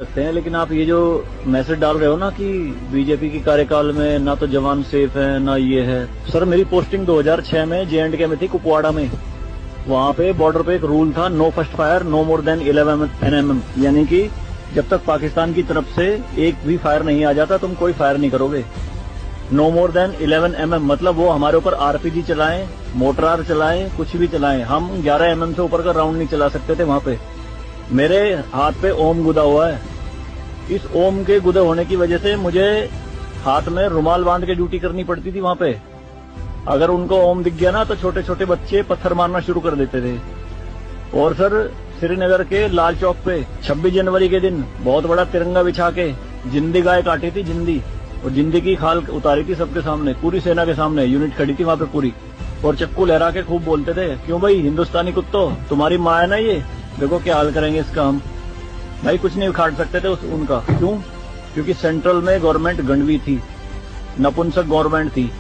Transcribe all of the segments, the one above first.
सकते हैं, लेकिन आप ये जो मैसेज डाल रहे हो ना कि बीजेपी की कार्यकाल में ना तो जवान सेफ है ना ये है। सर मेरी पोस्टिंग 2006 में J&K में थी, कुपवाड़ा में। वहाँ पे बॉर्डर पे एक रूल था, no first fire no more than 11 NM, यानी कि जब तक पाकिस्तान की तरफ से एक भी फायर नहीं आ जाता तुम कोई फायर नहीं करोगे। नो मोर देन 11 mm मतलब वो हमारे ऊपर RPG चलाएं, मोटरार चलाएं, कुछ भी चलाएं, हम 11 mm से ऊपर का राउंड नहीं चला सकते थे वहाँ पे। मेरे हाथ पे ओम गुदा हुआ है। इस ओम के गुदे होने की वजह से मुझे हाथ में रुमाल बांध के ड्यूटी करनी पड़ती थी वहाँ पे। अगर उनको ओम दिख गया ना तो छोटे छोटे बच्चे पत्थर मारना शुरू कर देते थे। और सर श्रीनगर के लाल चौक पे 26 जनवरी के दिन बहुत बड़ा तिरंगा बिछा के जिंदी गाय काटी थी, जिंदी, और जिंदी की खाल उतारी थी सबके सामने, पूरी सेना के सामने यूनिट खड़ी थी वहाँ पे पूरी, और चक्कू लहरा के खूब बोलते थे, क्यों भाई हिंदुस्तानी कुत्तों, तुम्हारी माँ है ना ये, देखो क्या हाल करेंगे इसका हम। भाई कुछ नहीं उखाड़ सकते थे उनका। क्यों? क्योंकि सेंट्रल में गवर्नमेंट गंडवी थी, नपुंसक गवर्नमेंट थी।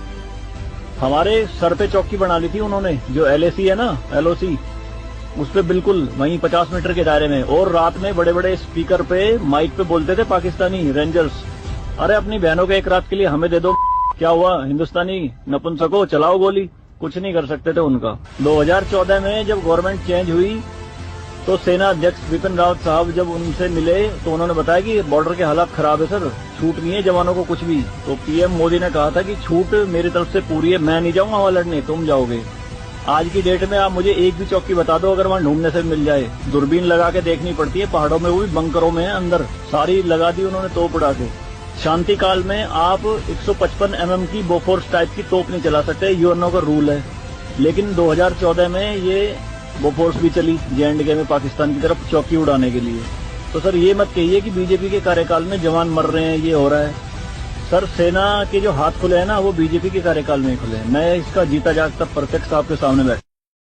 हमारे सर पे चौकी बना ली थी उन्होंने, जो LAC है ना, LOC, उस पे बिल्कुल वहीं 50 मीटर के दायरे में। और रात में बड़े बड़े स्पीकर पे माइक पे बोलते थे पाकिस्तानी रेंजर्स, अरे अपनी बहनों के एक रात के लिए हमें दे दो, क्या हुआ हिंदुस्तानी नपुंसको, चलाओ गोली। कुछ नहीं कर सकते थे उनका। 2014 में जब गवर्नमेंट चेंज हुई तो सेना अध्यक्ष बिपिन रावत साहब जब उनसे मिले तो उन्होंने बताया कि बॉर्डर के हालात खराब है सर, छूट नहीं है जवानों को कुछ भी। तो PM मोदी ने कहा था कि छूट मेरी तरफ से पूरी है, मैं नहीं जाऊंगा वहां लड़ने, तुम जाओगे। आज की डेट में आप मुझे एक भी चौकी बता दो अगर वहां ढूंढने से मिल जाए। दूरबीन लगा के देखनी पड़ती है पहाड़ों में, वो भी बंकरों में है अंदर, सारी लगा दी उन्होंने तोप उड़ा के। शांति काल में आप 155 mm की बोफोर्स टाइप की तोप नहीं चला सकते, यूएनओ का रूल है। लेकिन 2014 में ये बोफोर्स भी चली J&K में पाकिस्तान की तरफ चौकी उड़ाने के लिए। तो सर ये मत कहिए कि बीजेपी के कार्यकाल में जवान मर रहे हैं, ये हो रहा है। सर सेना के जो हाथ खुले हैं ना वो बीजेपी के कार्यकाल में खुले हैं। मैं इसका जीता जागता प्रत्यक्ष आपके सामने बैठ